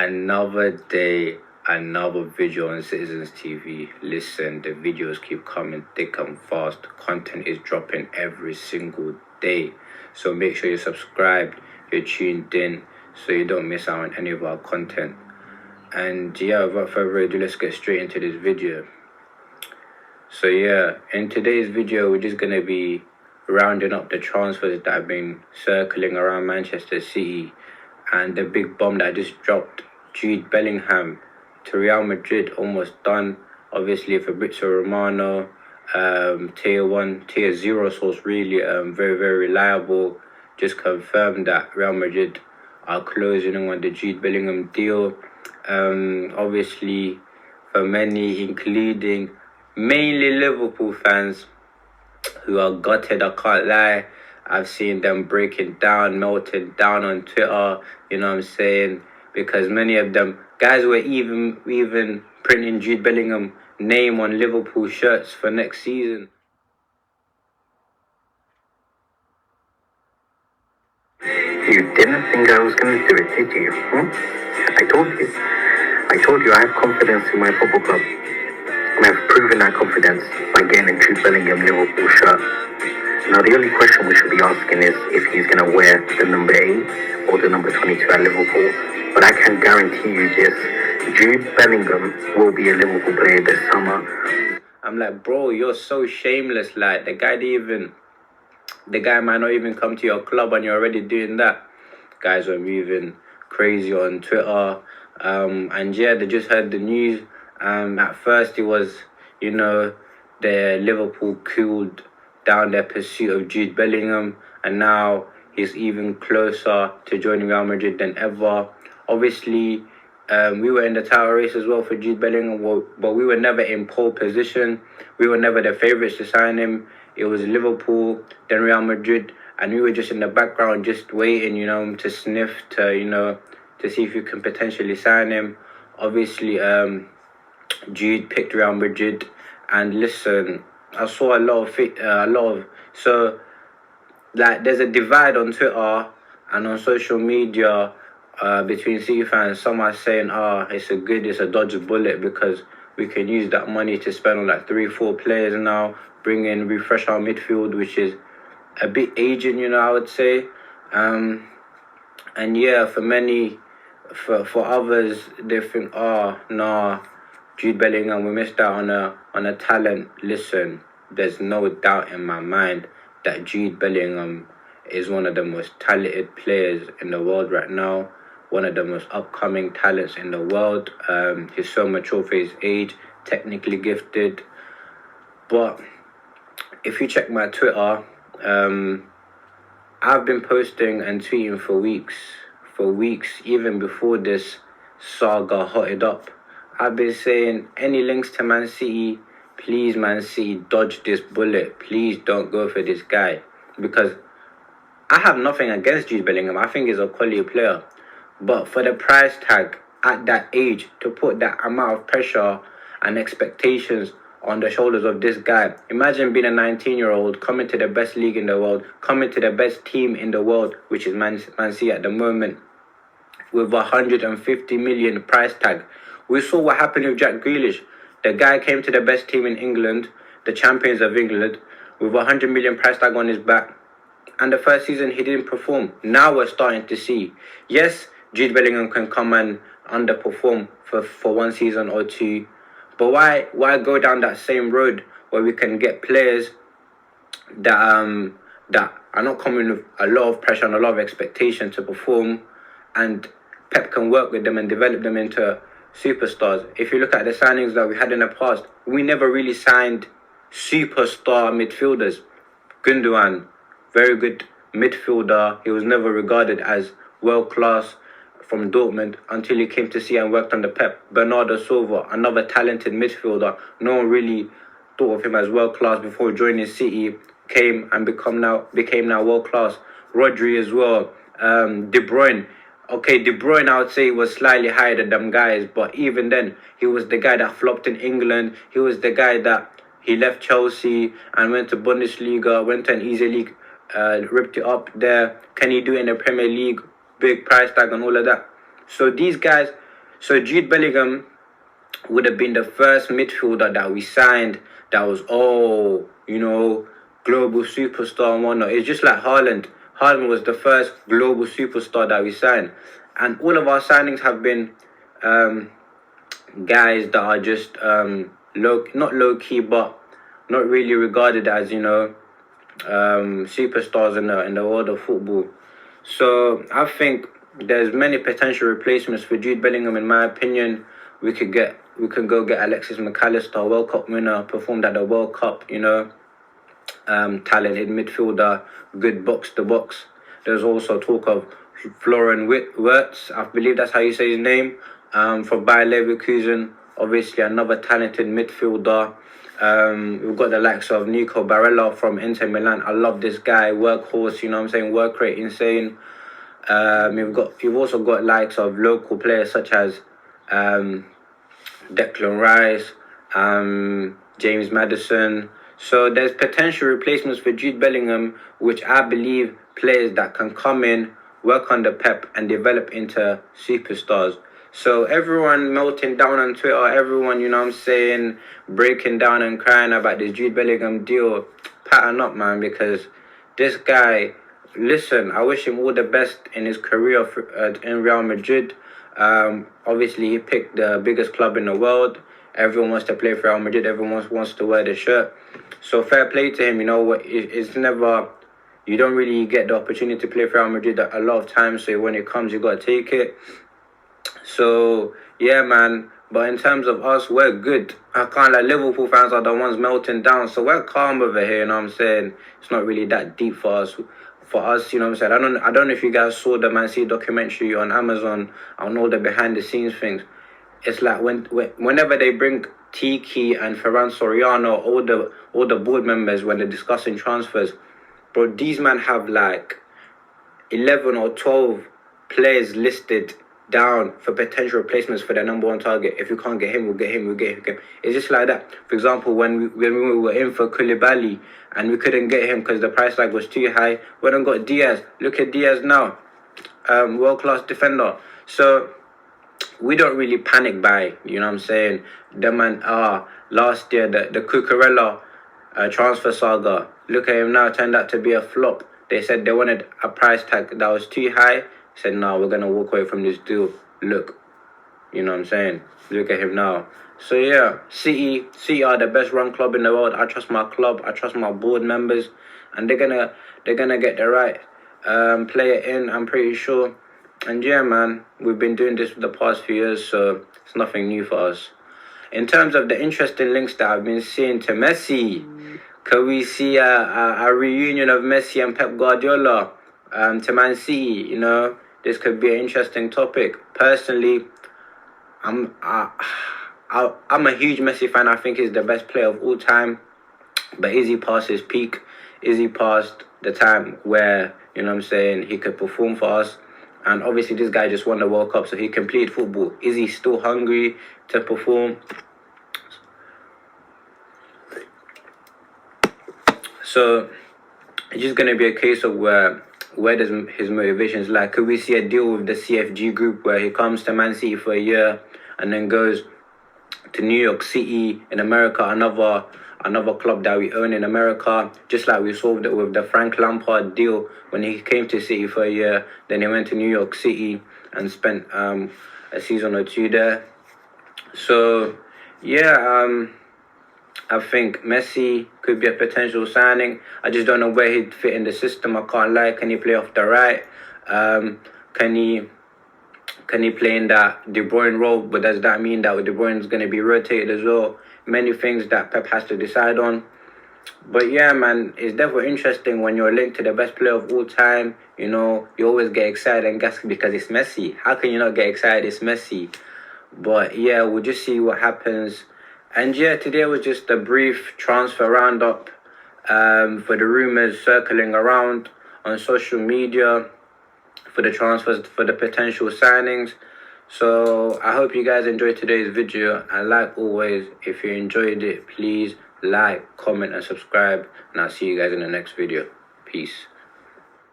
Another day, another video on Citizens TV. Listen, the videos keep coming thick and fast. Content is dropping every single day. So make sure you're subscribed, you're tuned in, so you don't miss out on any of our content. And yeah, without further ado, let's get straight into this video. So yeah, in today's video, we're just going to be rounding up the transfers that have been circling around Manchester City and the big bomb that just dropped. Jude Bellingham to Real Madrid, almost done. Obviously, Fabrizio Romano, tier 1, tier 0 source, really very, very reliable, just confirmed that Real Madrid are closing on the Jude Bellingham deal. Obviously, for many, including mainly Liverpool fans who are gutted, I can't lie. I've seen them breaking down, melting down on Twitter, you know what I'm saying? Because many of them guys were even printing Jude Bellingham name on Liverpool shirts for next season. You didn't think I was going to do it, did you? I told you I have confidence in my football club. And I've proven that confidence by getting a Jude Bellingham Liverpool shirt. Now the only question we should be asking is if he's going to wear the number 8 or the number 22 at Liverpool. But I can guarantee you this, Jude Bellingham will be a Liverpool player this summer. I'm like, bro, you're so shameless. Like, the guy might not even come to your club and you're already doing that. Guys were moving crazy on Twitter. And yeah, they just heard the news. At first it was, the Liverpool cooled down their pursuit of Jude Bellingham. And now he's even closer to joining Real Madrid than ever. Obviously, we were in the title race as well for Jude Bellingham, but we were never in pole position. We were never the favourites to sign him. It was Liverpool, then Real Madrid, and we were just in the background, just waiting, to sniff, to see if we can potentially sign him. Obviously, Jude picked Real Madrid, and listen, I saw there's a divide on Twitter and on social media between City fans. Some are saying, it's a dodgy bullet because we can use that money to spend on like 3-4 players now, refresh our midfield, which is a bit aging, I would say. And yeah, for many, for others, they think, Jude Bellingham, we missed out on a talent. Listen, there's no doubt in my mind that Jude Bellingham is one of the most talented players in the world right now, one of the most upcoming talents in the world. He's so mature for his age, technically gifted. But if you check my Twitter, I've been posting and tweeting for weeks, even before this saga hotted up. I've been saying, any links to Man City, please, Man City, dodge this bullet. Please don't go for this guy. Because I have nothing against Jude Bellingham. I think he's a quality player. But for the price tag at that age, to put that amount of pressure and expectations on the shoulders of this guy. Imagine being a 19-year-old, coming to the best league in the world, coming to the best team in the world, which is Man City at the moment, with 150 million price tag. We saw what happened with Jack Grealish. The guy came to the best team in England, the champions of England, with 100 million price tag on his back. And the first season, he didn't perform. Now we're starting to see. Yes, Jude Bellingham can come and underperform for one season or two. But why go down that same road where we can get players that are not coming with a lot of pressure and a lot of expectation to perform, and Pep can work with them and develop them into superstars. If you look at the signings that we had in the past, we never really signed superstar midfielders. Gundogan, very good midfielder. He was never regarded as world-class from Dortmund until he came to see and worked under Pep. Bernardo Silva, another talented midfielder. No one really thought of him as world-class before joining City. Became now world-class. Rodri as well. De Bruyne. Okay, De Bruyne, I would say, was slightly higher than them guys. But even then, he was the guy that flopped in England. He was the guy that he left Chelsea and went to Bundesliga, went to an easy league, ripped it up there. Can he do it in the Premier League? Big price tag and all of that. So these guys, So Jude Bellingham would have been the first midfielder that we signed that was, global superstar and whatnot. It's just like Haaland. Haaland was the first global superstar that we signed. And all of our signings have been guys that are just not low key, but not really regarded as, superstars in the world of football. So I think there's many potential replacements for Jude Bellingham. In my opinion, we could go get Alexis McAllister, World Cup winner, performed at the World Cup. Talented midfielder, good box to box. There's also talk of Florian Wirtz, I believe that's how you say his name, from Bayer Leverkusen. Obviously, another talented midfielder. We've got the likes of Nico Barella from Inter Milan. I love this guy, workhorse. Work rate insane. You've also got likes of local players such as Declan Rice, James Maddison. So there's potential replacements for Jude Bellingham, which I believe players that can come in, work under Pep and develop into superstars. So everyone melting down on Twitter, everyone, breaking down and crying about this Jude Bellingham deal, pattern up, man, because this guy, listen, I wish him all the best in his career in Real Madrid. Obviously, he picked the biggest club in the world. Everyone wants to play for Real Madrid. Everyone wants to wear the shirt. So fair play to him. It's never... You don't really get the opportunity to play for Real Madrid a lot of times. So when it comes, you got to take it. So, yeah, man. But in terms of us, we're good. I can't like Liverpool fans are the ones melting down. So we're calm over here, It's not really that deep for us. I don't know if you guys saw the Man City documentary on Amazon on all the behind the scenes things. It's like whenever they bring Tiki and Ferran Soriano, all the board members, when they're discussing transfers, bro, these men have like 11 or 12 players listed down for potential replacements for their number one target. If you can't get him, we'll get him. It's just like that. For example, when we were in for Koulibaly and we couldn't get him because the price tag was too high, we then got Diaz. Look at Diaz now, world-class defender. So we don't really panic buy, The man, last year, the Cucurella transfer saga, look at him now, turned out to be a flop. They said they wanted a price tag that was too high. Said, no, we're going to walk away from this deal. Look, Look at him now. So, yeah, City are the best run club in the world. I trust my club. I trust my board members. And they're gonna get the right player in, I'm pretty sure. And, yeah, man, we've been doing this for the past few years, so it's nothing new for us. In terms of the interesting links that I've been seeing to Messi, could we see a reunion of Messi and Pep Guardiola to Man City? This could be an interesting topic. Personally, I'm a huge Messi fan. I think he's the best player of all time. But is he past his peak? Is he past the time where, he could perform for us? And obviously this guy just won the World Cup, so he completed football. Is he still hungry to perform? So it's just going to be a case of where does his motivations lie? Could we see a deal with the CFG group where he comes to Man City for a year and then goes to New York City in America, another club that we own in America, just like we solved it with the Frank Lampard deal when he came to City for a year. Then he went to New York City and spent a season or two there. So, yeah, I think Messi could be a potential signing. I just don't know where he'd fit in the system. I can't lie. Can he play off the right? Can he play in that De Bruyne role? But does that mean that De Bruyne is going to be rotated as well? Many things that Pep has to decide on. But yeah, man, it's definitely interesting when you're linked to the best player of all time. You always get excited and gassed because it's Messi. How can you not get excited? It's Messi. But yeah, we'll just see what happens. And yeah, today was just a brief transfer roundup for the rumours circling around on social media, for the transfers, for the potential signings. So I hope you guys enjoyed today's video. And like always, if you enjoyed it, please like, comment and subscribe. And I'll see you guys in the next video. Peace.